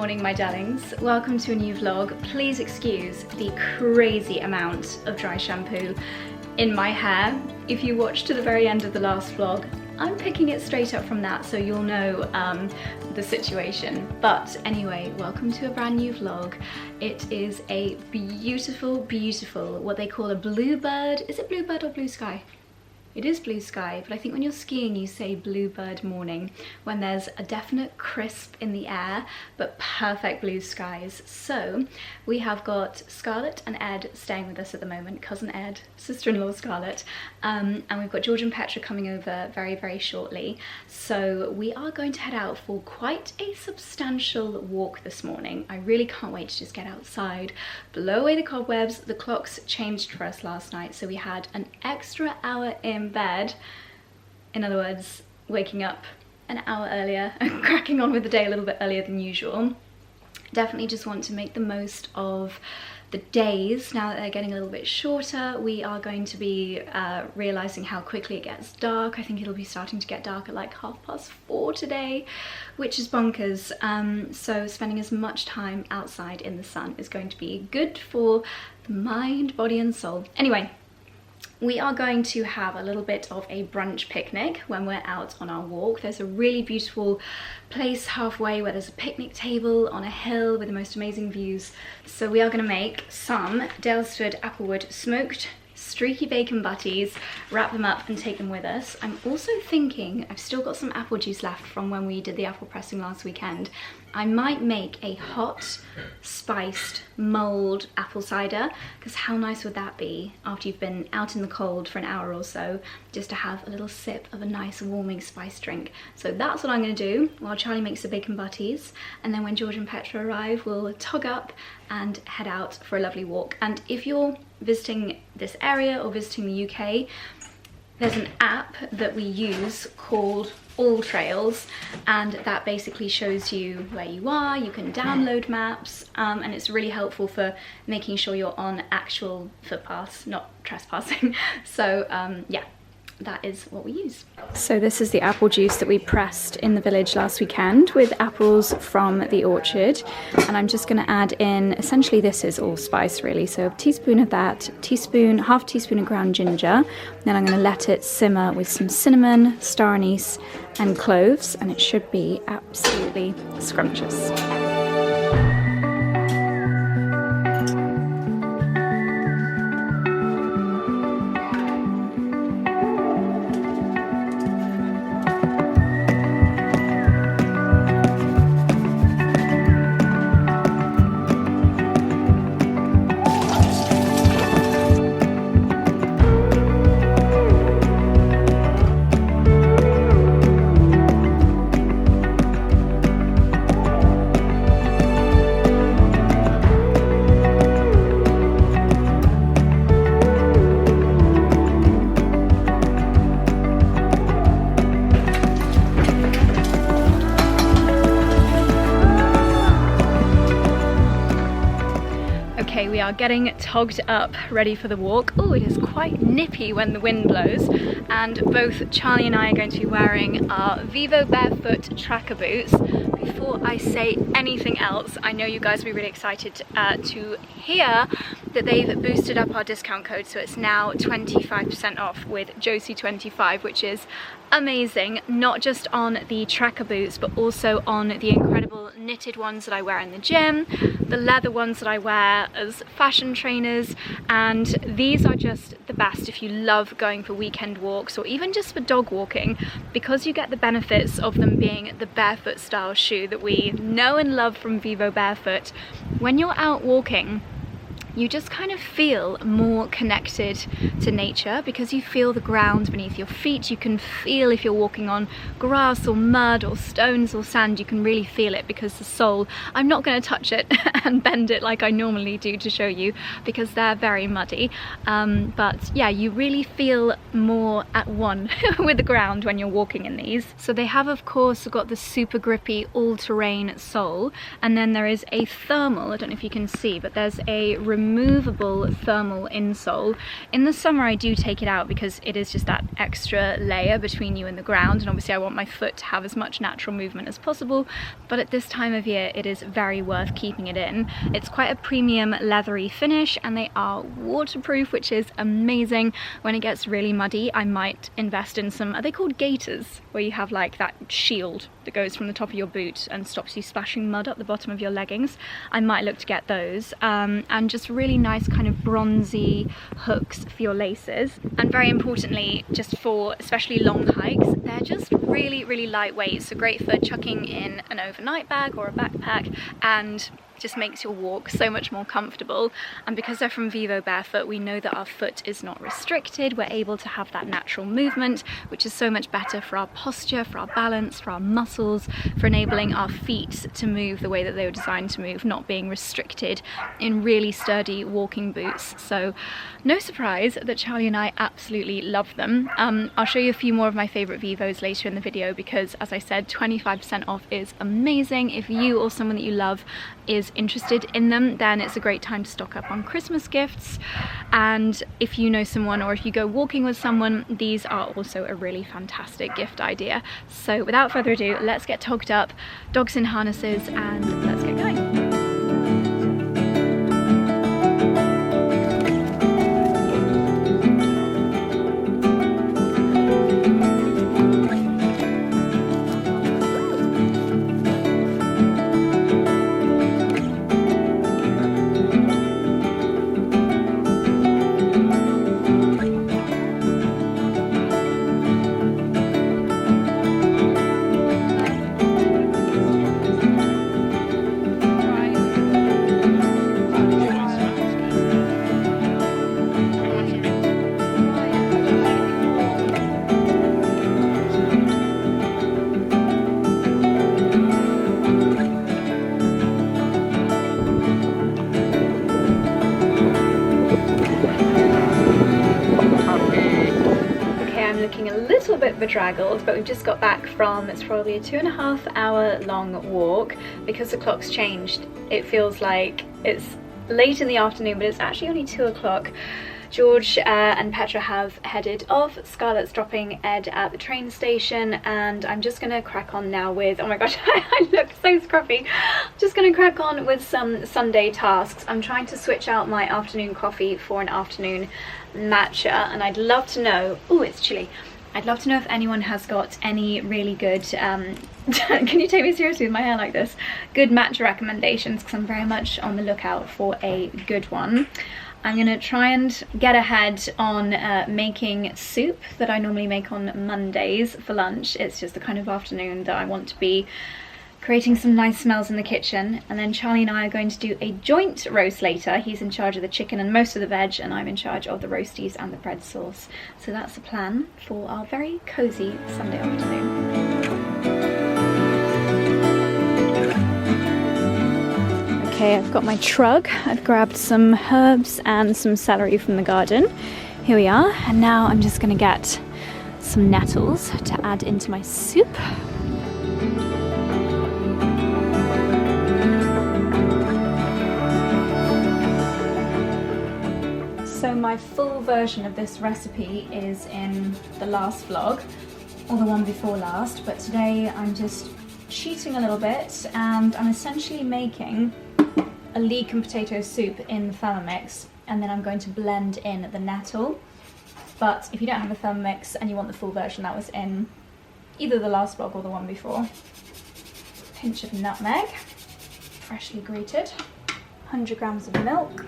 morning, my darlings. Welcome to a new vlog. Please excuse the crazy amount of dry shampoo in my hair. If you watched to the very end of the last vlog, I'm picking it straight up from that, so you'll know the situation. But anyway, welcome to a brand new vlog. It is a beautiful, beautiful, what they call a bluebird. Is it bluebird or blue sky? It is blue sky, but I think when you're skiing you say bluebird morning, when there's a definite crisp in the air, but perfect blue skies. So we have got Scarlett and Ed staying with us at the moment, cousin Ed, sister-in-law Scarlett, and we've got George and Petra coming over very, very shortly. So we are going to head out for quite a substantial walk this morning. I really can't wait to just get outside, blow away the cobwebs. The clocks changed for us last night, so we had an extra hour in bed, in other words waking up an hour earlier and cracking on with the day a little bit earlier than usual. Definitely just want to make the most of the days now that they're getting a little bit shorter. We are going to be realizing how quickly it gets dark. I think it'll be starting to get dark at like 4:30 today, which is bonkers. So spending as much time outside in the sun is going to be good for the mind, body and soul. Anyway, we are going to have a little bit of a brunch picnic when we're out on our walk. There's a really beautiful place halfway where there's a picnic table on a hill with the most amazing views. So we are going to make some 𝑭𝒆𝒂𝒕 applewood smoked streaky bacon butties, wrap them up and take them with us. I'm also thinking, I've still got some apple juice left from when we did the apple pressing last weekend. I might make a hot, spiced, mulled apple cider, because how nice would that be after you've been out in the cold for an hour or so, just to have a little sip of a nice warming spice drink. So that's what I'm going to do while Charlie makes the bacon butties, and then when George and Petra arrive, we'll tog up and head out for a lovely walk. And if you're visiting this area or visiting the UK, there's an app that we use called All Trails, and that basically shows you where you are. You can download maps, and it's really helpful for making sure you're on actual footpaths, not trespassing. So yeah, that is what we use. So this is the apple juice that we pressed in the village last weekend with apples from the orchard, and I'm just going to add in, essentially this is allspice really, so a teaspoon of that, half teaspoon of ground ginger, then I'm going to let it simmer with some cinnamon, star anise and cloves, and it should be absolutely scrumptious. We are getting togged up, ready for the walk. Oh, it is quite nippy when the wind blows, and both Charlie and I are going to be wearing our 𝑭𝒊𝒏𝒅 barefoot tracker boots. Before I say anything else, I know you guys will be really excited to hear that they've boosted up our discount code, so it's now 25% off with Josie25, which is amazing, not just on the tracker boots but also on the incredible knitted ones that I wear in the gym, the leather ones that I wear as fashion trainers, and these are just the best if you love going for weekend walks or even just for dog walking, because you get the benefits of them being the barefoot style shoe that we know and love from 𝑭𝒊𝒏𝒅 Barefoot. When you're out walking, you just kind of feel more connected to nature because you feel the ground beneath your feet. You can feel if you're walking on grass or mud or stones or sand, you can really feel it because the sole, I'm not going to touch it and bend it like I normally do to show you because they're very muddy, but yeah, you really feel more at one with the ground when you're walking in these. So they have of course got the super grippy all-terrain sole, and then there is a thermal, I don't know if you can see, but there's a removable thermal insole. In the summer I do take it out because it is just that extra layer between you and the ground, and obviously I want my foot to have as much natural movement as possible, but at this time of year it is very worth keeping it in. It's quite a premium leathery finish and they are waterproof, which is amazing. When it gets really muddy I might invest in some, are they called gaiters, where you have like that shield that goes from the top of your boot and stops you splashing mud at the bottom of your leggings. I might look to get those, and just really nice kind of bronzy hooks for your laces. And very importantly, just for especially long hikes, they're just really lightweight, so great for chucking in an overnight bag or a backpack, and just makes your walk so much more comfortable. And because they're from Vivo Barefoot, we know that our foot is not restricted. We're able to have that natural movement, which is so much better for our posture, for our balance, for our muscles, for enabling our feet to move the way that they were designed to move, not being restricted in really sturdy walking boots. So no surprise that Charlie and I absolutely love them. I'll show you a few more of my favorite Vivos later in the video because, as I said, 25% off is amazing. If you or someone that you love is interested in them, then it's a great time to stock up on Christmas gifts. And if you know someone or if you go walking with someone, these are also a really fantastic gift idea. So without further ado, let's get togged up, dogs in harnesses, and let's get going. Bedraggled, but we've just got back from, it's probably a 2.5 hour long walk. Because the clock's changed, it feels like it's late in the afternoon, but it's actually only 2 o'clock. George and Petra have headed off. Scarlett's dropping Ed at the train station, and I'm just gonna crack on now with, oh my gosh, I look so scruffy. Just gonna crack on with some Sunday tasks. I'm trying to switch out my afternoon coffee for an afternoon matcha, and I'd love to know, oh, it's chilly. I'd love to know if anyone has got any really good, can you take me seriously with my hair like this? Good matcha recommendations, because I'm very much on the lookout for a good one. I'm gonna try and get ahead on making soup that I normally make on Mondays for lunch. It's just the kind of afternoon that I want to be creating some nice smells in the kitchen. And then Charlie and I are going to do a joint roast later. He's in charge of the chicken and most of the veg, and I'm in charge of the roasties and the bread sauce. So that's the plan for our very cozy Sunday afternoon. Okay, I've got my trug. I've grabbed some herbs and some celery from the garden. Here we are, and now I'm just gonna get some nettles to add into my soup. So my full version of this recipe is in the last vlog, or the one before last, but today I'm just cheating a little bit, and I'm essentially making a leek and potato soup in the Thermomix, and then I'm going to blend in the nettle. But if you don't have the Thermomix and you want the full version, that was in either the last vlog or the one before. Pinch of nutmeg, freshly grated, 100 grams of milk,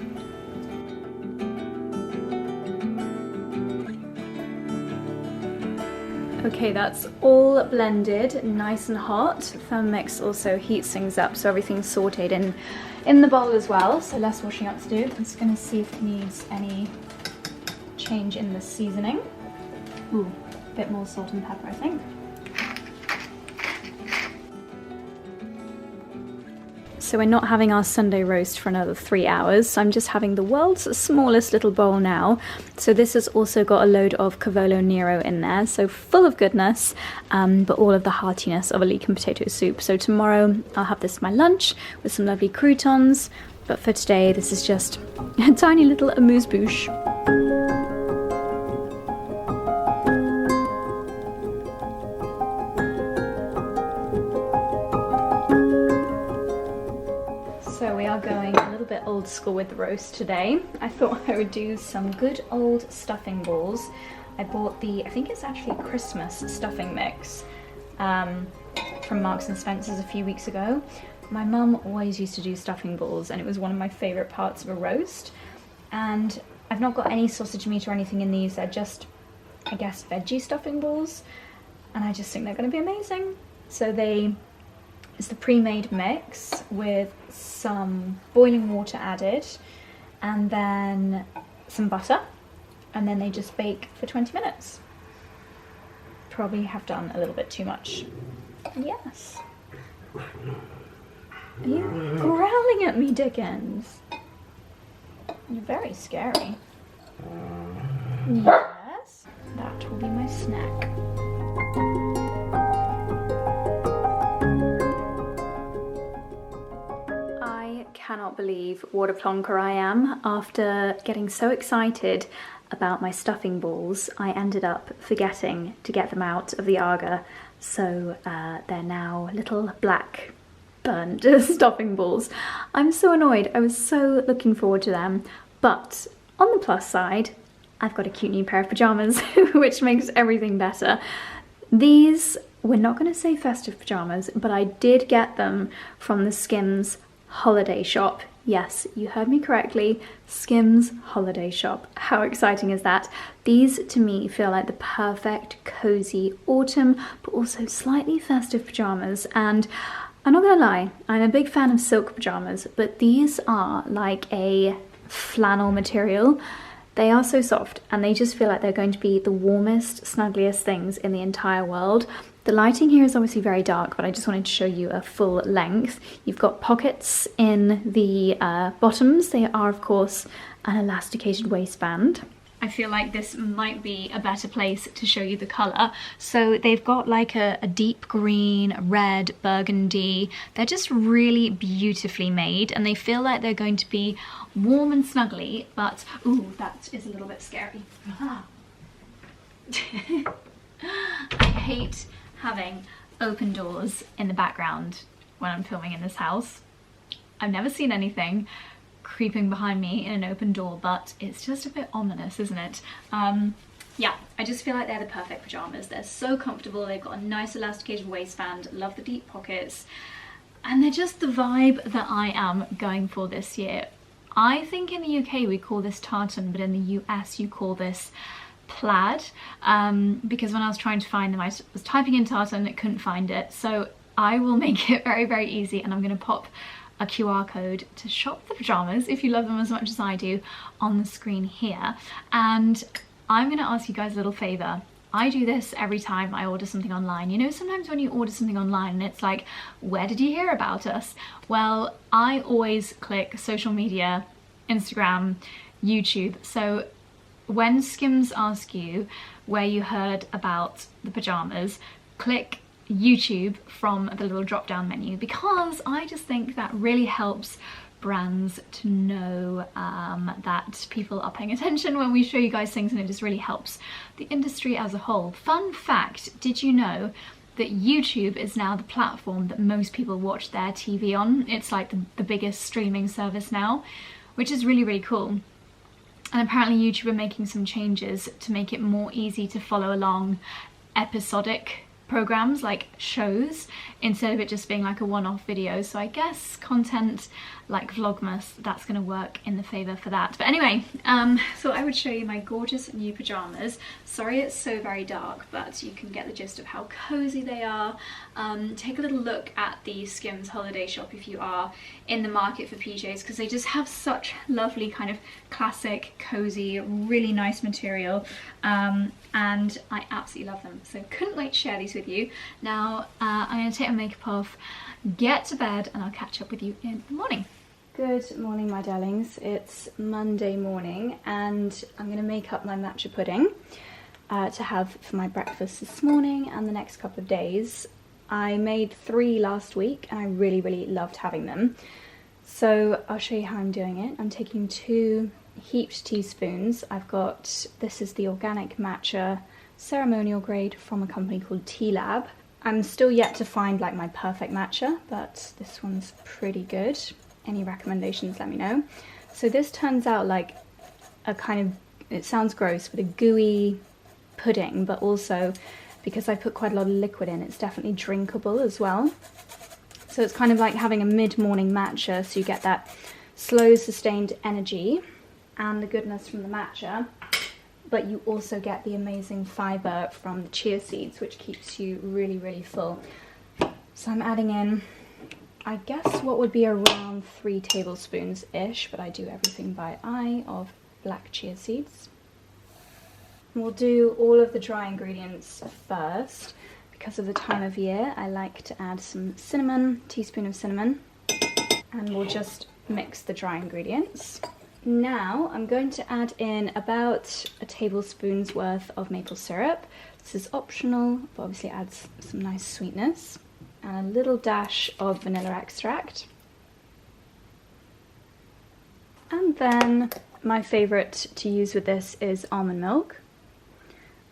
okay, that's all blended, nice and hot. Thermomix also heats things up, so everything's sauteed in the bowl as well, so less washing up to do. I'm just gonna see if it needs any change in the seasoning. Ooh, a bit more salt and pepper, I think. So we're not having our Sunday roast for another 3 hours, so I'm just having the world's smallest little bowl now. So this has also got a load of cavolo nero in there, so full of goodness, but all of the heartiness of a leek and potato soup. So tomorrow I'll have this for my lunch with some lovely croutons, But for today, this is just a tiny little amuse-bouche. So we are going a little bit old school with the roast today. I thought I would do some good old stuffing balls. I bought the, I think it's actually Christmas stuffing mix from Marks and Spencer's a few weeks ago. My mum always used to do stuffing balls and it was one of my favourite parts of a roast. And I've not got any sausage meat or anything in these, they're just, I guess, veggie stuffing balls. And I just think they're going to be amazing. So it's the pre-made mix with some boiling water added and then some butter, and then they just bake for 20 minutes. Probably have done a little bit too much. Yes. Are you growling at me, Dickens? You're very scary. Yes, that will be my snack. I cannot believe what a plonker I am. After getting so excited about my stuffing balls, I ended up forgetting to get them out of the 𝑭𝒂𝒕, so they're now little black burnt stuffing balls. I'm so annoyed. I was so looking forward to them, but on the plus side, I've got a cute new pair of pyjamas, which makes everything better. These, we're not going to say festive pyjamas, but I did get them from the Skims holiday shop. Yes, you heard me correctly, Skims holiday shop. How exciting is that? These to me feel like the perfect cozy autumn, but also slightly festive pyjamas. And I'm not gonna lie, I'm a big fan of silk pyjamas, but these are like a flannel material. They are so soft and they just feel like they're going to be the warmest, snuggliest things in the entire world. The lighting here is obviously very dark, but I just wanted to show you a full length. You've got pockets in the bottoms. They are, of course, an elasticated waistband. I feel like this might be a better place to show you the colour. So they've got like a deep green, red, burgundy. They're just really beautifully made and they feel like they're going to be warm and snuggly, but, ooh, that is a little bit scary. I hate having open doors in the background when I'm filming in this house. I've never seen anything creeping behind me in an open door, but it's just a bit ominous, isn't it? Yeah, I just feel like they're the perfect pyjamas. They're so comfortable, they've got a nice elasticated waistband, love the deep pockets, and they're just the vibe that I am going for this year. I think in the UK we call this tartan, but in the US you call this plaid, because when I was trying to find them I was typing in tartan and couldn't find it, so I will make it very, very easy, and I'm going to pop a QR code to shop the pyjamas if you love them as much as I do on the screen here. And I'm going to ask you guys a little favour. I do this every time I order something online. You know, sometimes when you order something online and it's like, where did you hear about us? Well, I always click social media, Instagram, YouTube. So when Skims ask you where you heard about the pyjamas, click YouTube from the little drop down menu, because I just think that really helps brands to know that people are paying attention when we show you guys things, and it just really helps the industry as a whole. Fun fact, did you know that YouTube is now the platform that most people watch their TV on? It's like the biggest streaming service now, which is really, really cool. And apparently YouTube are making some changes to make it more easy to follow along episodic programs like shows, instead of it just being like a one-off video. So I guess content like Vlogmas, that's going to work in the favour for that. But anyway, so I would show you my gorgeous new pyjamas. Sorry it's so very dark, but you can get the gist of how cozy they are. Take a little look at the Skims holiday shop if you are in the market for PJs, because they just have such lovely kind of classic, cozy, really nice material, and I absolutely love them. So couldn't wait to share these with you. Now I'm going to take my makeup off, get to bed, and I'll catch up with you in the morning. Good morning, my darlings. It's Monday morning and I'm going to make up my matcha pudding to have for my breakfast this morning and the next couple of days. I made 3 last week and I really, really loved having them. So I'll show you how I'm doing it. I'm taking 2 heaped teaspoons. This is the organic matcha ceremonial grade from a company called 𝑡eaLab. I'm still yet to find like my perfect matcha, but this one's pretty good. Any recommendations, let me know. So this turns out like a kind of, it sounds gross, but a gooey pudding, but also because I put quite a lot of liquid in, it's definitely drinkable as well. So it's kind of like having a mid-morning matcha, so you get that slow, sustained energy and the goodness from the matcha, but you also get the amazing fibre from the chia seeds, which keeps you really, really full. So I'm adding in, I guess what would be around 3 tablespoons-ish, but I do everything by eye, of black chia seeds. We'll do all of the dry ingredients first. Because of the time of year, I like to add some cinnamon, teaspoon of cinnamon, and we'll just mix the dry ingredients. Now I'm going to add in about a tablespoon's worth of maple syrup. This is optional, but obviously adds some nice sweetness. And a little dash of vanilla extract. And then my favourite to use with this is almond milk.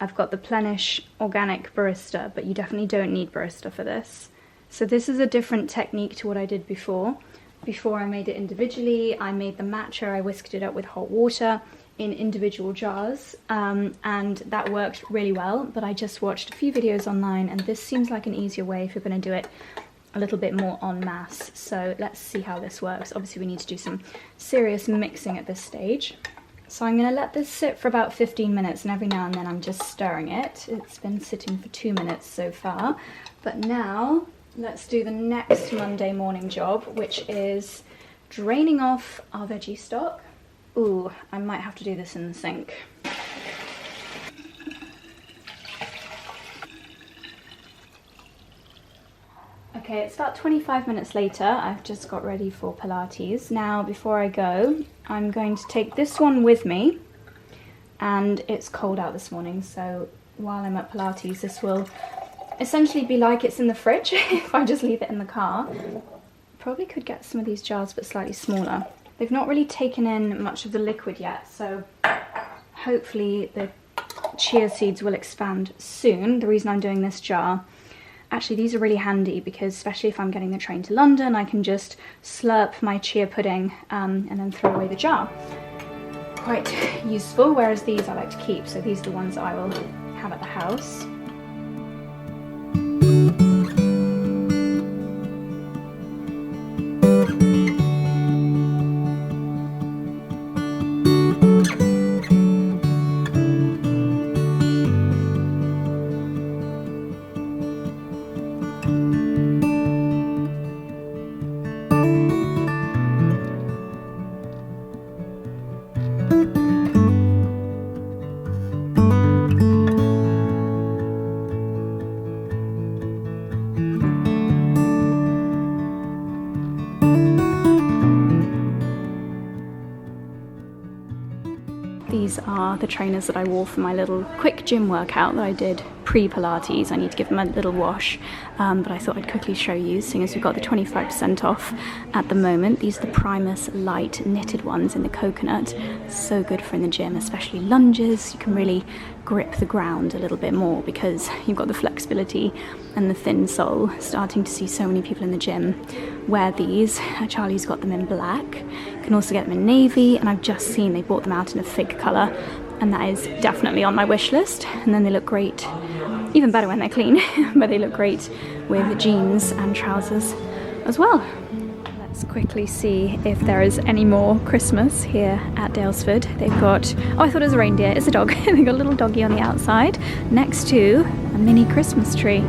I've got the Plenish Organic Barista, but you definitely don't need barista for this. So this is a different technique to what I did before. Before I made it individually, I made the matcha, I whisked it up with hot water in individual jars, and that worked really well, but I just watched a few videos online, and this seems like an easier way if you're going to do it a little bit more en masse. So let's see how this works. Obviously we need to do some serious mixing at this stage. So I'm going to let this sit for about 15 minutes, and every now and then I'm just stirring it. It's been sitting for 2 minutes so far, but now let's do the next Monday morning job, which is draining off our veggie stock. Ooh, I might have to do this in the sink. Okay, it's about 25 minutes later. I've just got ready for Pilates. Now, before I go, I'm going to take this one with me, and it's cold out this morning, so while I'm at Pilates, this will essentially be like it's in the fridge if I just leave it in the car. Probably could get some of these jars, but slightly smaller. They've not really taken in much of the liquid yet, so hopefully the chia seeds will expand soon. The reason I'm doing this jar, actually these are really handy because especially if I'm getting the train to London, I can just slurp my chia pudding and then throw away the jar. Quite useful, whereas these I like to keep, so these are the ones I will have at the house. These are the trainers that I wore for my little quick gym workout that I did pre-Pilates. I need to give them a little wash, but I thought I'd quickly show you, seeing as we've got the 25% off at the moment. These are the Primus Light knitted ones in the coconut. So good for in the gym, especially lunges. You can really grip the ground a little bit more because you've got the flexibility and the thin sole. Starting to see so many people in the gym wear these. Charlie's got them in black. You can also get them in navy, and I've just seen they brought them out in a fig colour, and that is definitely on my wish list. And then they look great, even better when they're clean, but they look great with jeans and trousers as well. Let's quickly see if there is any more Christmas here at Daylesford. They've got, oh, I thought it was a reindeer, it's a dog. They've got a little doggy on the outside next to a mini Christmas tree.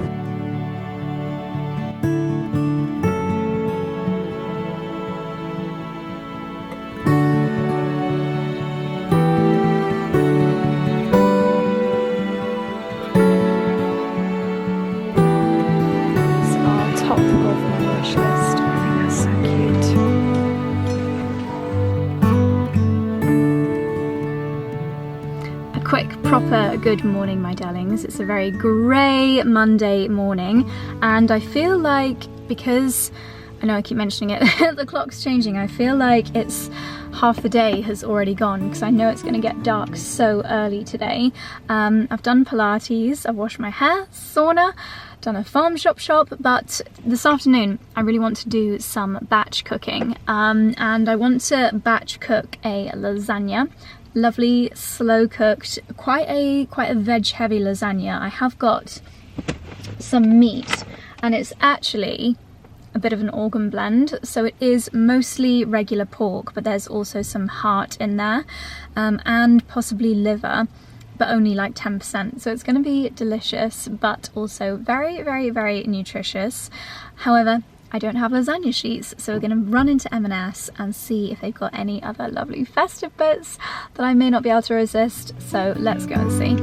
Proper good morning, my darlings. It's a very grey Monday morning, and I feel like because I know I keep mentioning it, the clock's changing. I feel like it's half the day has already gone because I know it's going to get dark so early today. I've done Pilates, I've washed my hair, sauna, done a farm shop, but this afternoon I really want to do some batch cooking, and I want to batch cook a lasagna. Lovely, slow cooked, quite a veg heavy lasagna. I have got some meat and it's actually a bit of an organ blend, so it is mostly regular pork, but there's also some heart in there, and possibly liver, but only like 10%, so it's going to be delicious but also very, very, very nutritious. However, I don't have lasagna sheets, so we're going to run into M&S and see if they've got any other lovely festive bits that I may not be able to resist, so let's go and see.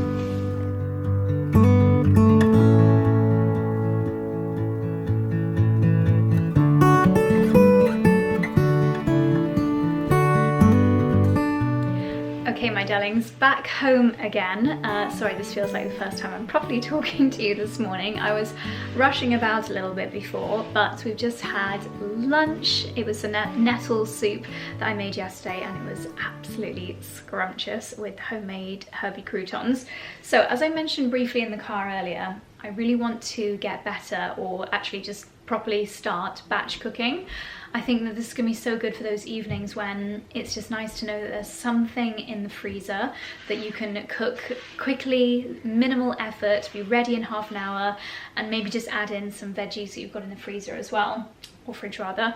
Okay, my darlings, back home again. Sorry, this feels like the first time I'm properly talking to you this morning. I was rushing about a little bit before, but we've just had lunch. It was a nettle soup that I made yesterday, and it was absolutely scrumptious with homemade herby croutons. So as I mentioned briefly in the car earlier, I really want to get better, or actually just properly start batch cooking. I think that this is going to be so good for those evenings when it's just nice to know that there's something in the freezer that you can cook quickly, minimal effort, be ready in half an hour, and maybe just add in some veggies that you've got in the freezer as well, or fridge rather.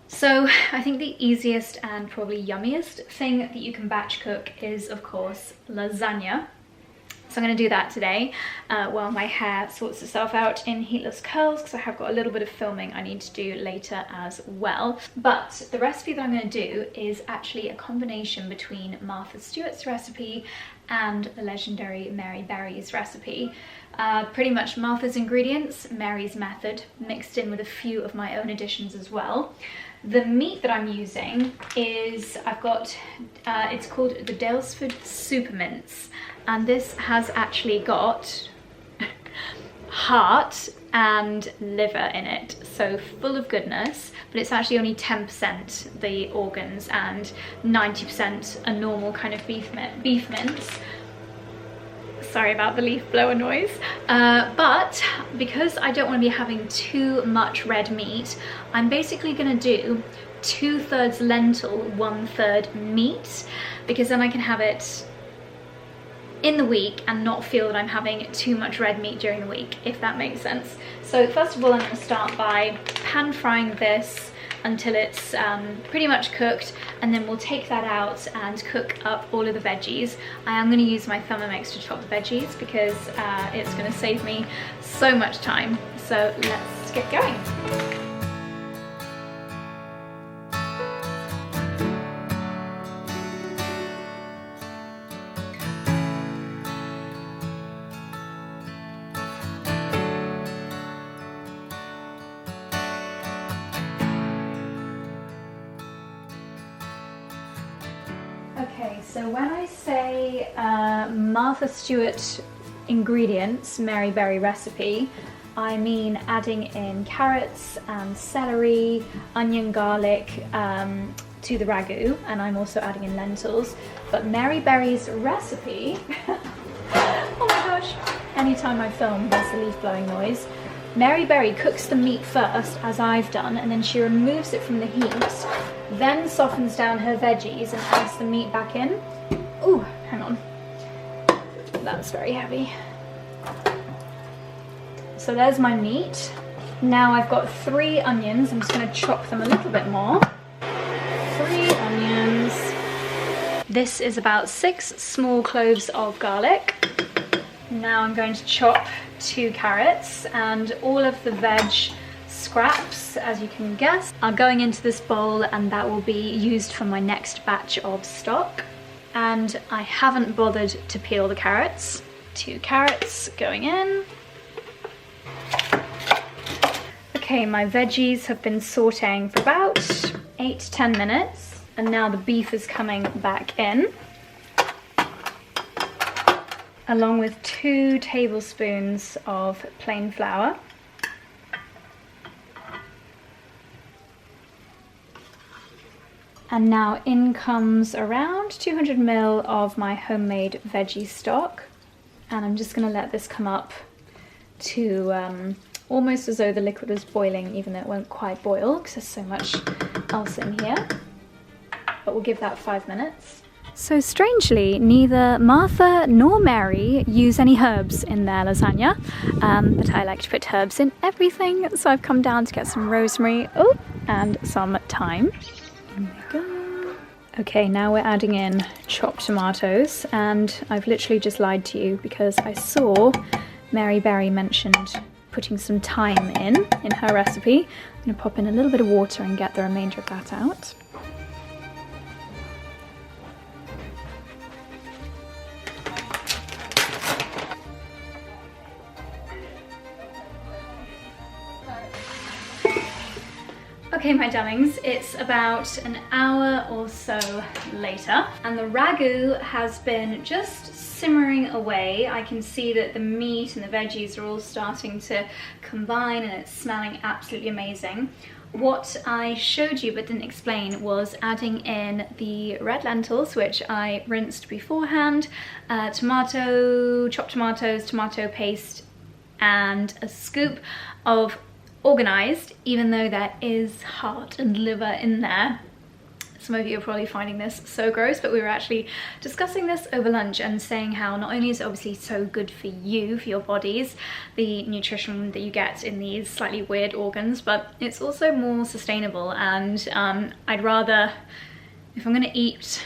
So I think the easiest and probably yummiest thing that you can batch cook is, of course, lasagna. So I'm going to do that today while my hair sorts itself out in heatless curls, because I have got a little bit of filming I need to do later as well. But the recipe that I'm going to do is actually a combination between Martha Stewart's recipe and the legendary Mary Berry's recipe. Pretty much Martha's ingredients, Mary's method, mixed in with a few of my own additions as well. The meat that I'm using is, I've got, it's called the Daylesford Super Mince, and this has actually got heart and liver in it, so full of goodness, but it's actually only 10% the organs and 90% a normal kind of beef mince. Sorry about the leaf blower noise, but because I don't want to be having too much red meat, I'm basically going to do 2/3 lentil, 1/3 meat, because then I can have it in the week and not feel that I'm having too much red meat during the week, if that makes sense. So first of all, I'm going to start by pan frying this until it's pretty much cooked, and then we'll take that out and cook up all of the veggies. I am going to use my Thermomix to chop the veggies because it's going to save me so much time. So let's get going. Okay, so when I say Martha Stewart ingredients, Mary Berry recipe, I mean adding in carrots and celery, onion, garlic to the ragu, and I'm also adding in lentils. But Mary Berry's recipe, oh my gosh, anytime I film there's the leaf blowing noise. Mary Berry cooks the meat first, as I've done, and then she removes it from the heat, then softens down her veggies and adds the meat back in. Ooh, hang on. That's very heavy. So there's my meat. Now I've got 3 onions. I'm just going to chop them a little bit more. 3 onions. This is about 6 small cloves of garlic. Now I'm going to chop 2 carrots, and all of the veg scraps, as you can guess, are going into this bowl, and that will be used for my next batch of stock. And I haven't bothered to peel the carrots. 2 carrots going in. Okay, my veggies have been sauteing for about 8 to 10 minutes, and now the beef is coming back in, along with 2 tablespoons of plain flour. And now in comes around 200 ml of my homemade veggie stock. And I'm just gonna let this come up to almost as though the liquid was boiling, even though it won't quite boil because there's so much else in here. But we'll give that 5 minutes. So strangely, neither Martha nor Mary use any herbs in their lasagna, but I like to put herbs in everything, so I've come down to get some rosemary, and some thyme. There we go. Okay, now we're adding in chopped tomatoes, and I've literally just lied to you because I saw Mary Berry mentioned putting some thyme in her recipe. I'm going to pop in a little bit of water and get the remainder of that out. Okay, my darlings, it's about an hour or so later, and the ragu has been just simmering away. I can see that the meat and the veggies are all starting to combine, and it's smelling absolutely amazing. What I showed you but didn't explain was adding in the red lentils, which I rinsed beforehand, chopped tomatoes, tomato paste, and a scoop of organised, even though there is heart and liver in there. Some of you are probably finding this so gross, but we were actually discussing this over lunch and saying how not only is it obviously so good for you, for your bodies, the nutrition that you get in these slightly weird organs, but it's also more sustainable. And I'd rather, if I'm gonna eat,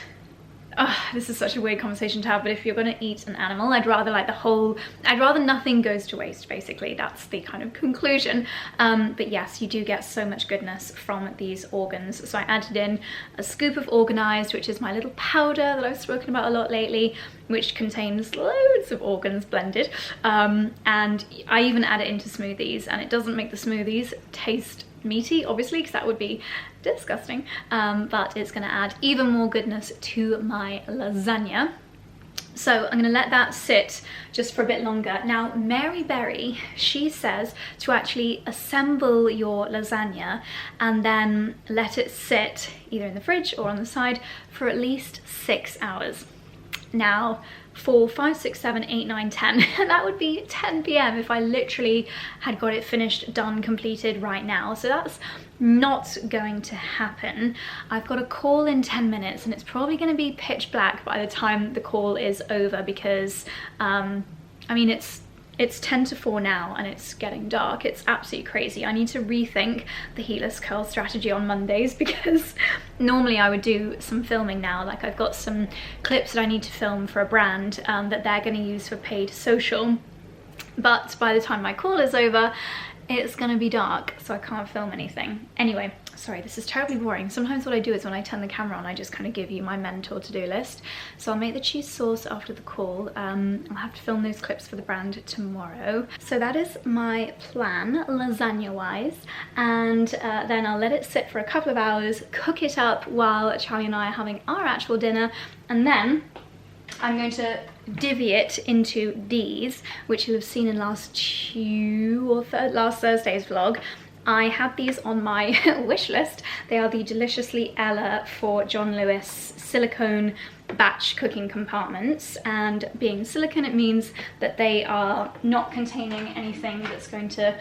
this is such a weird conversation to have, but if you're going to eat an animal, I'd rather nothing goes to waste, basically. That's the kind of conclusion. But yes, you do get so much goodness from these organs. So I added in a scoop of organised, which is my little powder that I've spoken about a lot lately, which contains loads of organs blended. And I even add it into smoothies, and it doesn't make the smoothies taste meaty, obviously, because that would be disgusting, but it's going to add even more goodness to my lasagna. So I'm going to let that sit just for a bit longer. Now, Mary Berry, she says to actually assemble your lasagna and then let it sit either in the fridge or on the side for at least 6 hours. Now, for 5, 6, 7, 8, 9, 10, that would be 10 p.m. if I literally had got it finished, done, completed right now. So that's not going to happen. I've got a call in 10 minutes, and it's probably going to be pitch black by the time the call is over, because I mean, it's 10 to 4 now and it's getting dark. It's absolutely crazy. I need to rethink the heatless curl strategy on Mondays, because normally I would do some filming now. Like, I've got some clips that I need to film for a brand that they're going to use for paid social, but by the time my call is over, it's going to be dark, so I can't film anything. Anyway, sorry, this is terribly boring. Sometimes what I do is when I turn the camera on, I just kind of give you my mental to-do list. So I'll make the cheese sauce after the call. I'll have to film those clips for the brand tomorrow. So that is my plan, lasagna-wise. And then I'll let it sit for a couple of hours, cook it up while Charlie and I are having our actual dinner, and then I'm going to divvy it into these, which you'll have seen in last Thursday's vlog. I had these on my wish list. They are the Deliciously Ella for John Lewis silicone batch cooking compartments, and being silicone, it means that they are not containing anything that's going to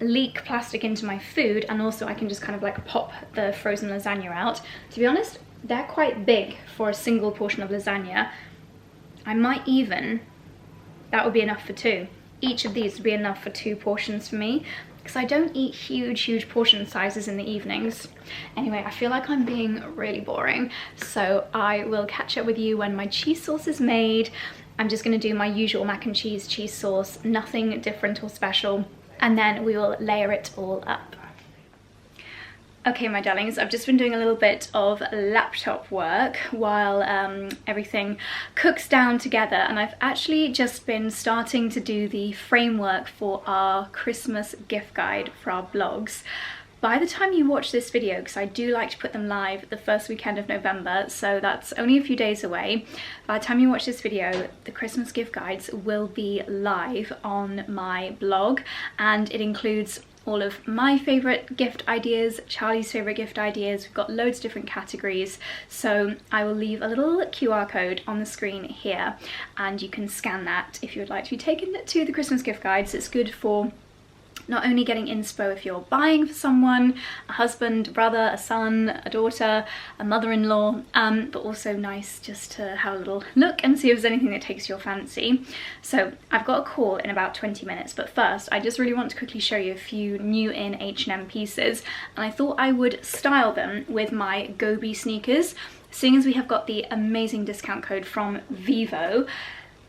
leak plastic into my food, and also I can just kind of like pop the frozen lasagna out. To be honest, they're quite big for a single portion of lasagna. I might even, that would be enough for 2. Each of these would be enough for 2 portions for me, because I don't eat huge portion sizes in the evenings. Anyway, I feel like I'm being really boring, so I will catch up with you when my cheese sauce is made. I'm just going to do my usual mac and cheese sauce, nothing different or special, and then we will layer it all up. Okay, my darlings, I've just been doing a little bit of laptop work while everything cooks down together, and I've actually just been starting to do the framework for our Christmas gift guide for our blogs. By the time you watch this video, because I do like to put them live the first weekend of November, so that's only a few days away. By the time you watch this video, the Christmas gift guides will be live on my blog, and it includes all of my favourite gift ideas, Charlie's favourite gift ideas. We've got loads of different categories, so I will leave a little QR code on the screen here and you can scan that if you would like to be taken to the Christmas gift guides. It's good for not only getting inspo if you're buying for someone, a husband, a brother, a son, a daughter, a mother-in-law, but also nice just to have a little look and see if there's anything that takes your fancy. So I've got a call in about 20 minutes, but first I just really want to quickly show you a few new in H&M pieces, and I thought I would style them with my 𝑭𝒊𝒏𝒅 sneakers, seeing as we have got the amazing discount code from Vivo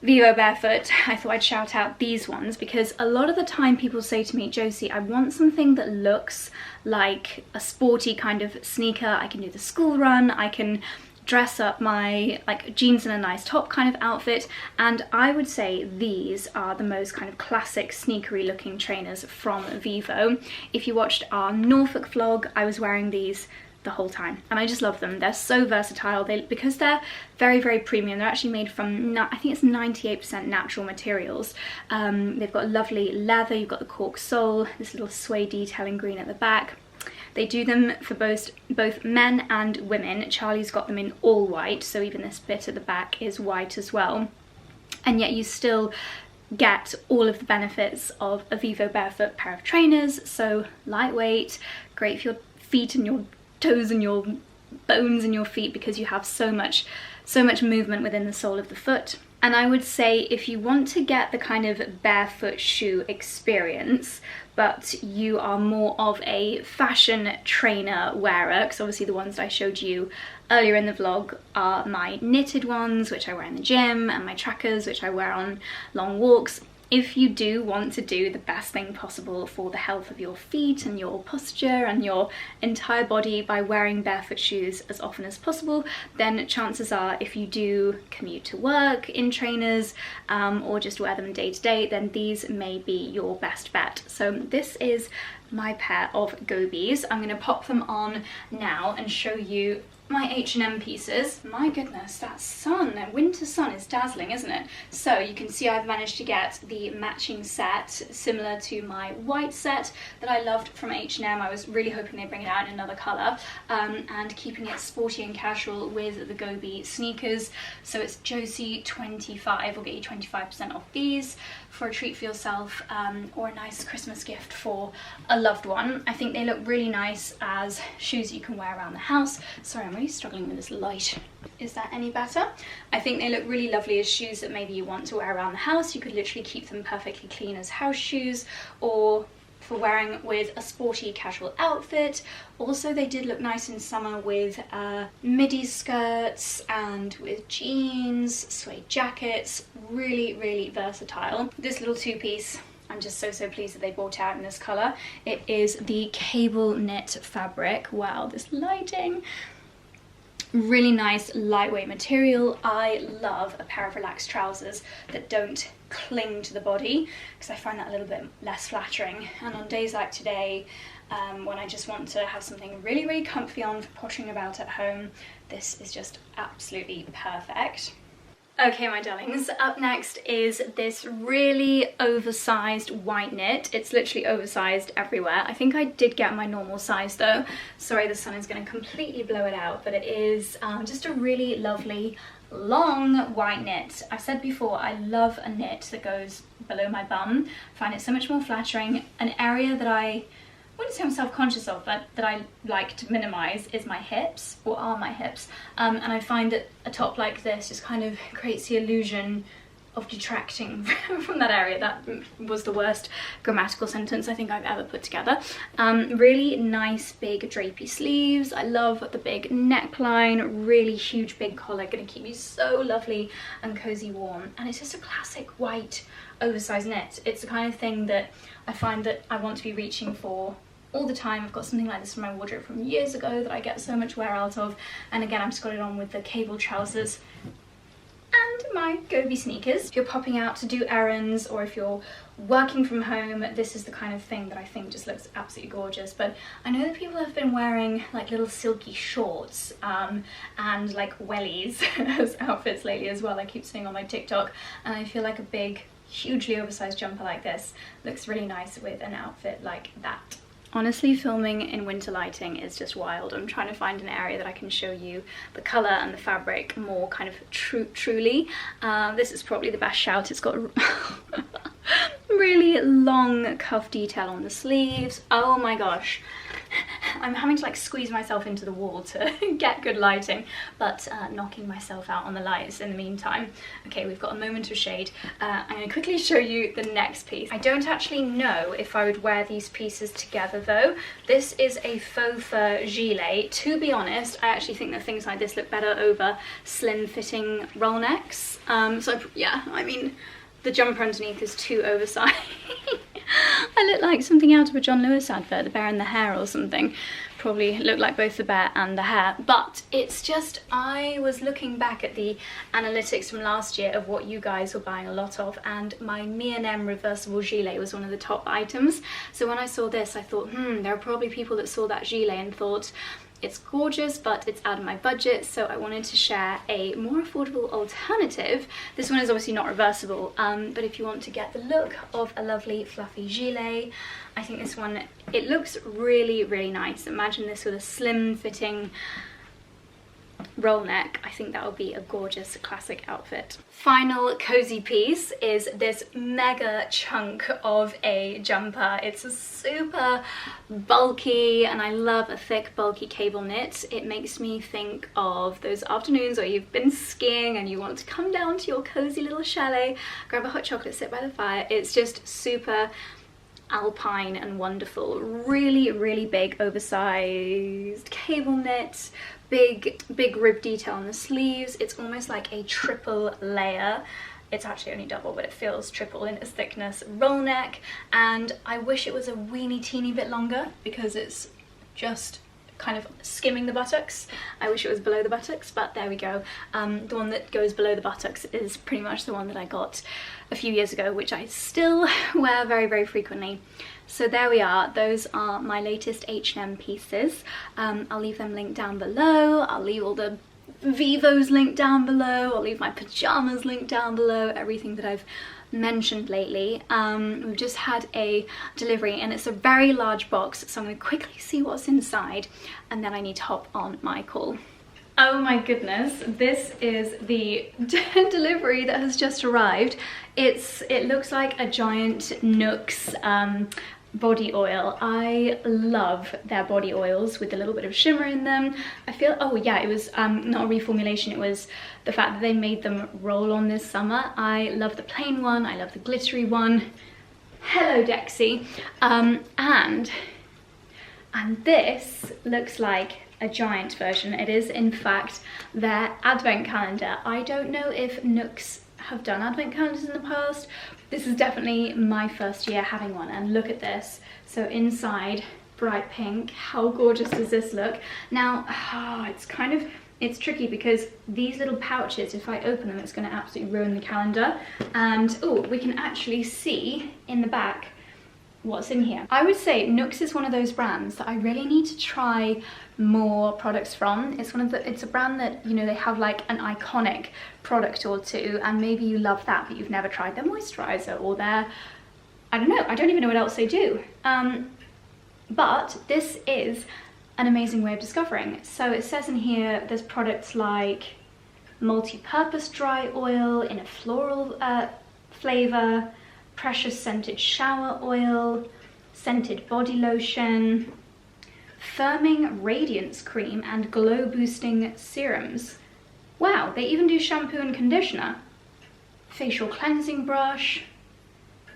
Barefoot. I thought I'd shout out these ones because a lot of the time people say to me, Josie, I want something that looks like a sporty kind of sneaker. I can do the school run, I can dress up my like jeans and a nice top kind of outfit, and I would say these are the most kind of classic sneakery looking trainers from Vivo. If you watched our Norfolk vlog, I was wearing these the whole time and I just love them. They're so versatile, because they're very premium. They're actually made from, I think it's 98% natural materials. They've got lovely leather, you've got the cork sole, this little suede detailing green at the back. They do them for both men and women. Charlie's got them in all white, so even this bit at the back is white as well, and yet you still get all of the benefits of a Vivo Barefoot pair of trainers. So lightweight, great for your feet and your toes and your bones in your feet because you have so much movement within the sole of the foot. And I would say if you want to get the kind of barefoot shoe experience, but you are more of a fashion trainer wearer, because obviously the ones that I showed you earlier in the vlog are my knitted ones, which I wear in the gym, and my trackers, which I wear on long walks. If you do want to do the best thing possible for the health of your feet and your posture and your entire body by wearing barefoot shoes as often as possible, then chances are if you do commute to work in trainers or just wear them day to day, then these may be your best bet. So this is my pair of 𝑭𝒊𝒏𝒅s. I'm going to pop them on now and show you my H&M pieces. My goodness, that sun, that winter sun is dazzling, isn't it? So you can see I've managed to get the matching set similar to my white set that I loved from H&M. I was really hoping they'd bring it out in another colour, and keeping it sporty and casual with the 𝑭𝒊𝒏𝒅 sneakers. So it's Josie 25, will get you 25% off these for a treat for yourself, or a nice Christmas gift for a loved one. I think they look really nice as shoes you can wear around the house. Sorry, I'm really struggling with this light. Is that any better? I think they look really lovely as shoes that maybe you want to wear around the house. You could literally keep them perfectly clean as house shoes, or for wearing with a sporty casual outfit. Also, they did look nice in summer with midi skirts and with jeans, suede jackets. Really versatile. This little two-piece, I'm just so pleased that they brought out in this colour. It is the cable knit fabric. Wow, this lighting. Really nice lightweight material. I love a pair of relaxed trousers that don't cling to the body, because I find that a little bit less flattering. And on days like today, when I just want to have something really comfy on for pottering about at home, this is just absolutely perfect. Okay, my darlings, up next is this really oversized white knit. It's literally oversized everywhere. I think I did get my normal size though. Sorry, the sun is going to completely blow it out, but it is just a really lovely long white knit. I've said before, I love a knit that goes below my bum. I find it so much more flattering. An area that I wouldn't say I'm self-conscious of, but that I like to minimise is my hips, or are my hips. And I find that a top like this just kind of creates the illusion of detracting from that area. That was the worst grammatical sentence I think I've ever put together. Really nice big drapey sleeves. I love the big neckline, really huge big collar, gonna keep you so lovely and cozy warm. And it's just a classic white oversized knit. It's the kind of thing that I find that I want to be reaching for all the time. I've got something like this in my wardrobe from years ago that I get so much wear out of. And again, I've just got it on with the cable trousers and my 𝑭𝒊𝒏𝒅 sneakers. If you're popping out to do errands, or if you're working from home, this is the kind of thing that I think just looks absolutely gorgeous. But I know that people have been wearing like little silky shorts and like wellies as outfits lately as well. I keep seeing on my TikTok, and I feel like a big hugely oversized jumper like this looks really nice with an outfit like that. Honestly, filming in winter lighting is just wild. I'm trying to find an area that I can show you the colour and the fabric more kind of truly. This is probably the best shout. It's got really long cuff detail on the sleeves. Oh my gosh. I'm having to like squeeze myself into the wall to get good lighting, but knocking myself out on the lights in the meantime. Okay, we've got a moment of shade. I'm going to quickly show you the next piece. I don't actually know if I would wear these pieces together though. This is a faux fur gilet. To be honest, I actually think that things like this look better over slim fitting roll necks. So yeah, I mean, the jumper underneath is too oversized. I look like something out of a John Lewis advert, the bear and the hare or something. Probably look like both the bear and the hare, but it's just, I was looking back at the analytics from last year of what you guys were buying a lot of, and my 𝑚 reversible gilet was one of the top items. So when I saw this, I thought, there are probably people that saw that gilet and thought, it's gorgeous, but it's out of my budget, so I wanted to share a more affordable alternative. This one is obviously not reversible, but if you want to get the look of a lovely fluffy gilet, I think this one, it looks really, really nice. Imagine this with a slim fitting roll neck. I think that would be a gorgeous classic outfit. Final cozy piece is this mega chunk of a jumper. It's a super bulky, and I love a thick bulky cable knit. It makes me think of those afternoons where you've been skiing and you want to come down to your cozy little chalet, grab a hot chocolate, sit by the fire. It's just super alpine and wonderful. Really, really big oversized cable knit, big rib detail on the sleeves. It's almost like a triple layer. It's actually only double, but it feels triple in its thickness. Roll neck, and I wish it was a teeny bit longer because it's just kind of skimming the buttocks. I wish it was below the buttocks, but there we go. The one that goes below the buttocks is pretty much the one that I got a few years ago, which I still wear very, very frequently. So there we are. Those are my latest H&M pieces. I'll leave them linked down below. I'll leave all the Vivos linked down below. I'll leave my pajamas linked down below. Everything that I've mentioned lately. We've just had a delivery and it's a very large box, so I'm going to quickly see what's inside and then I need to hop on my call. Oh my goodness, this is the delivery that has just arrived. It looks like a giant Nooks body oil. I love their body oils with a little bit of shimmer in them. I feel, oh yeah, it was not a reformulation, it was the fact that they made them roll on this summer. I love the plain one, I love the glittery one. Hello Dexy. And this looks like a giant version. It is in fact their advent calendar. I don't know if Nooks have done advent calendars in the past. This is definitely my first year having one, and look at this. So inside, bright pink. How gorgeous does this look? Now, it's tricky because these little pouches, if I open them, it's going to absolutely ruin the calendar. And oh, we can actually see in the back what's in here. I would say Nooks is one of those brands that I really need to try more products from. It's a brand that, you know, they have like an iconic product or two, and maybe you love that but you've never tried their moisturizer or their, I don't know, I don't even know what else they do. But this is an amazing way of discovering. So it says in here there's products like multi-purpose dry oil in a floral flavor, precious scented shower oil, scented body lotion, firming radiance cream, and glow boosting serums. Wow, they even do shampoo and conditioner. Facial cleansing brush,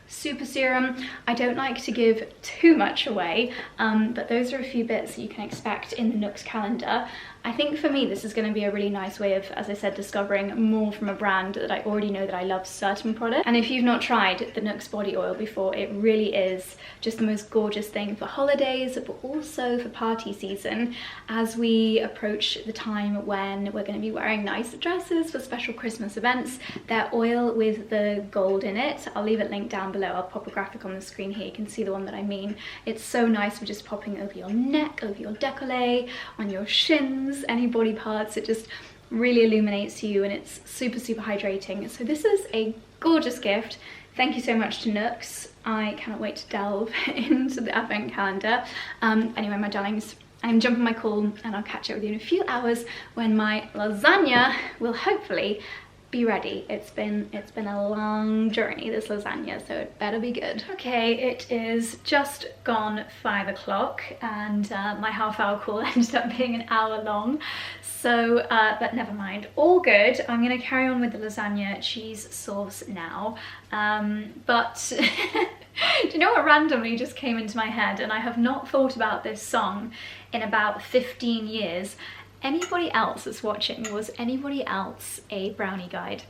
super serum. I don't like to give too much away, but those are a few bits that you can expect in the Nooks calendar. I think for me this is going to be a really nice way of, as I said, discovering more from a brand that I already know that I love certain products. And if you've not tried the Nooks body oil before, it really is just the most gorgeous thing for holidays, but also for party season as we approach the time when we're going to be wearing nice dresses for special Christmas events. Their oil with the gold in it, I'll leave it linked down below. I'll pop a graphic on the screen here, you can see the one that I mean. It's so nice for just popping over your neck, over your décolleté, on your shins, any body parts. It just really illuminates you and it's super, super hydrating. So this is a gorgeous gift Thank you so much to Nooks. I cannot wait to delve into the advent calendar. Anyway, my darlings, I'm jumping my call and I'll catch up with you in a few hours when my lasagna will hopefully be ready. It's been a long journey, this lasagna, so it better be good. Okay, it is just gone 5 o'clock and my half-hour call ended up being an hour long. So, but never mind, all good. I'm gonna carry on with the lasagna cheese sauce now. But do you know what randomly just came into my head? And I have not thought about this song in about 15 years. Anybody else that's watching, was anybody else a brownie guide?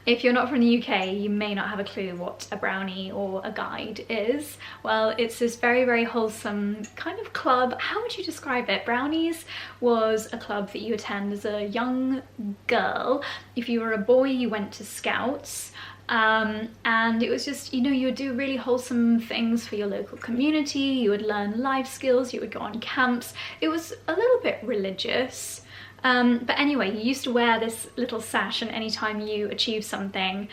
If you're not from the UK, you may not have a clue what a brownie or a guide is. Well, it's this very, very wholesome kind of club. How would you describe it? Brownies was a club that you attend as a young girl. If you were a boy, you went to Scouts. And it was just, you know, you would do really wholesome things for your local community, you would learn life skills, you would go on camps. It was a little bit religious. But anyway, you used to wear this little sash, and anytime you achieved something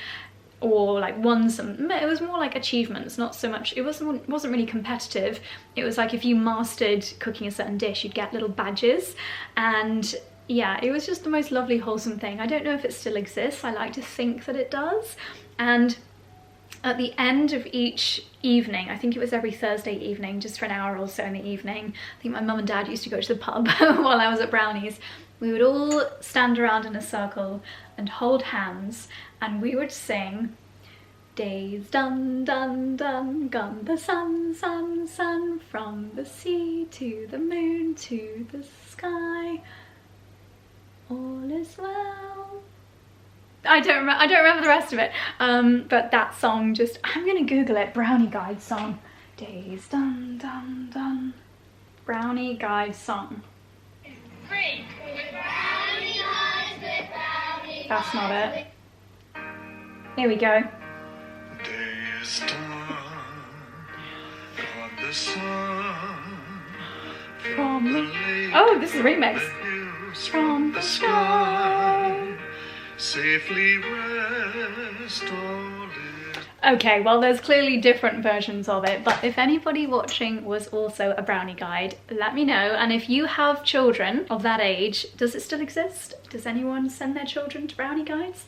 or like won some, it was more like achievements, not so much, it wasn't really competitive. It was like if you mastered cooking a certain dish, you'd get little badges. And yeah, it was just the most lovely, wholesome thing. I don't know if it still exists. I like to think that it does. And at the end of each evening, I think it was every Thursday evening, just for an hour or so in the evening, I think my mum and dad used to go to the pub while I was at Brownies. We would all stand around in a circle and hold hands, and we would sing, "Days done, done, done, gone the sun, sun, sun, from the sea to the moon to the sky. All is well." I don't remember the rest of it. But that song just, I'm gonna Google it, brownie guide song. Days done, done, done. Brownie guide song. Free. With brownie eyes, with brownie. That's not it. Here we go. Days done, gone the sun From the... lake Oh, this is a remix. hills From the sky. Safely rest all is. Okay, well, there's clearly different versions of it, but if anybody watching was also a brownie guide, let me know. And if you have children of that age, does it still exist? Does anyone send their children to brownie guides?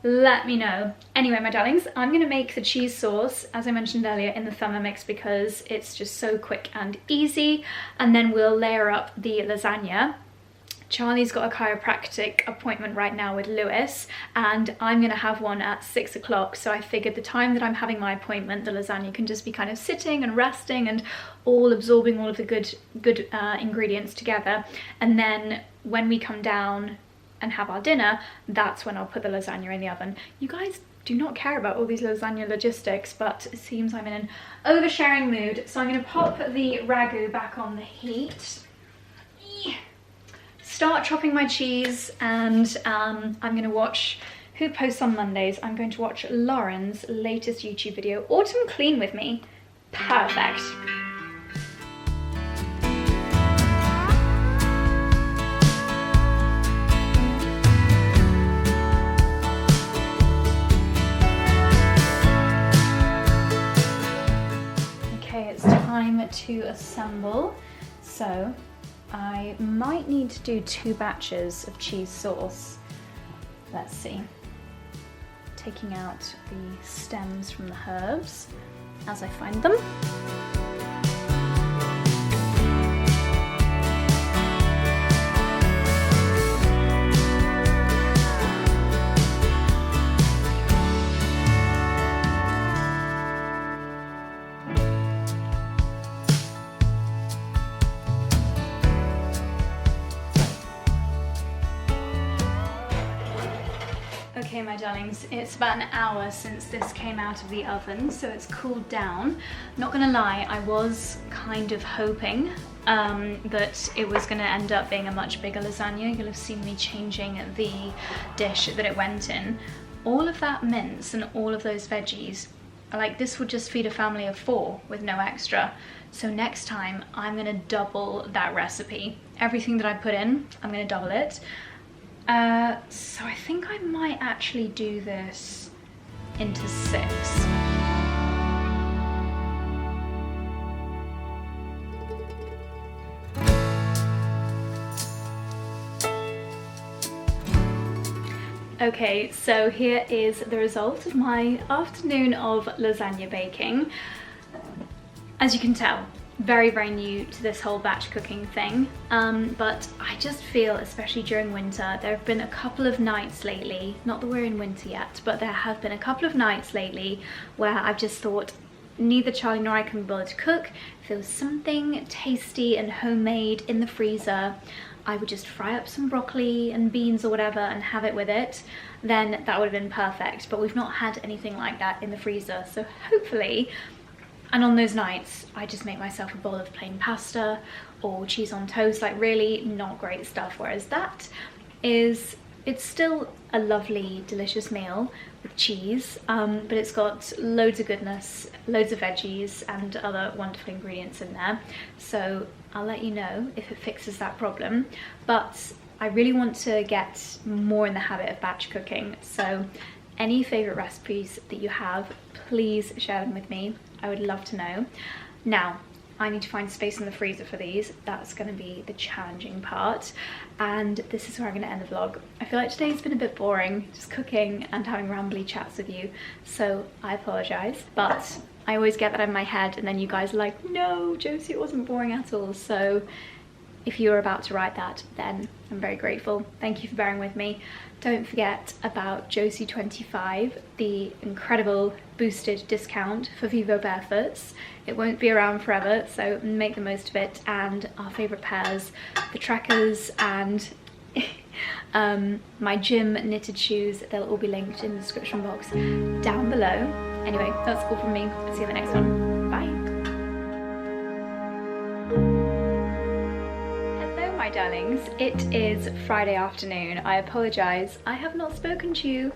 Let me know. Anyway, my darlings, I'm gonna make the cheese sauce, as I mentioned earlier, in the Thermomix because it's just so quick and easy. And then we'll layer up the lasagna. Charlie's got a chiropractic appointment right now with Lewis, and I'm gonna have one at 6 o'clock. So I figured the time that I'm having my appointment, the lasagna can just be kind of sitting and resting and all absorbing all of the good ingredients together. And then when we come down and have our dinner, that's when I'll put the lasagna in the oven. You guys do not care about all these lasagna logistics, but it seems I'm in an oversharing mood. So I'm gonna pop the ragu back on the heat. Start chopping my cheese, and I'm gonna watch, who posts on Mondays? I'm going to watch Lauren's latest YouTube video, Autumn Clean with me. Perfect. Okay, it's time to assemble. So I might need to do 2 batches of cheese sauce. Let's see. Taking out the stems from the herbs as I find them. Okay, my darlings, it's about an hour since this came out of the oven, so it's cooled down. Not gonna lie, I was kind of hoping that it was gonna end up being a much bigger lasagna. You'll have seen me changing the dish that it went in. All of that mince and all of those veggies, like, this would just feed a family of 4 with no extra. So next time, I'm gonna double that recipe. Everything that I put in, I'm gonna double it. So I think I might actually do this into 6. Okay, so here is the result of my afternoon of lasagna baking. As you can tell, very, very new to this whole batch cooking thing, but I just feel, especially during winter, there have been a couple of nights lately, not that we're in winter yet, but there have been a couple of nights lately where I've just thought neither Charlie nor I can be bothered to cook. If there was something tasty and homemade in the freezer, I would just fry up some broccoli and beans or whatever and have it with it, then that would have been perfect. But we've not had anything like that in the freezer, so hopefully, and on those nights, I just make myself a bowl of plain pasta or cheese on toast, like really not great stuff. Whereas that is, it's still a lovely, delicious meal with cheese, but it's got loads of goodness, loads of veggies and other wonderful ingredients in there. So I'll let you know if it fixes that problem. But I really want to get more in the habit of batch cooking. So any favorite recipes that you have, please share them with me. I would love to know. Now, I need to find space in the freezer for these. That's going to be the challenging part. And this is where I'm going to end the vlog. I feel like today's been a bit boring, just cooking and having rambly chats with you. So I apologise, but I always get that in my head and then you guys are like, no, Josie, it wasn't boring at all. So if you're about to write that, then I'm very grateful. Thank you for bearing with me. Don't forget about Josie25, the incredible boosted discount for 𝑭𝒂𝒕. It won't be around forever, so make the most of it. And our favourite pairs, the trackers and my gym knitted shoes, they'll all be linked in the description box down below. Anyway, that's all from me. See you in the next one. Bye. My darlings, it is Friday afternoon. I apologise, I have not spoken to you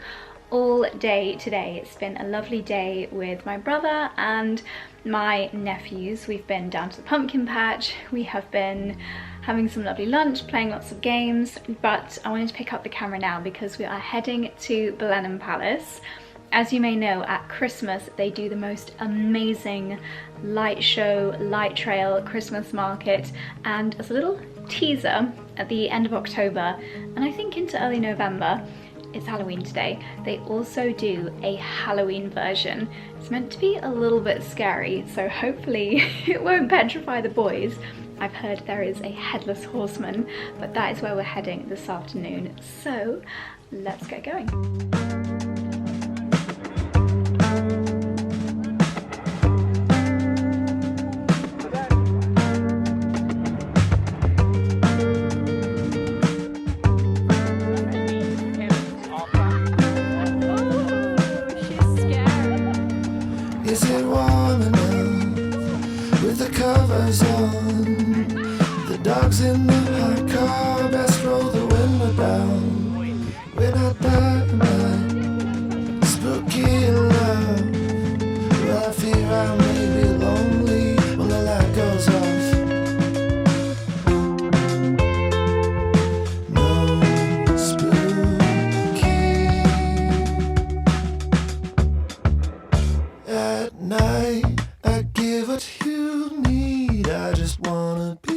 all day today. It's been a lovely day with my brother and my nephews. We've been down to the pumpkin patch, we have been having some lovely lunch, playing lots of games, but I wanted to pick up the camera now because we are heading to Blenheim Palace. As you may know, at Christmas they do the most amazing light show, light trail Christmas market, and as a little teaser, at the end of October and I think into early November, it's Halloween today, they also do a Halloween version. It's meant to be a little bit scary, so hopefully it won't petrify the boys. I've heard there is a headless horseman, but that is where we're heading this afternoon, so let's get going. Is it warm enough with the covers on? The dogs in the hot car, best roll the window down. We're not that night, spooky in love. Well, I fear I may be lonely when the light goes off. No spooky. At night, I give what you need. I just wanna be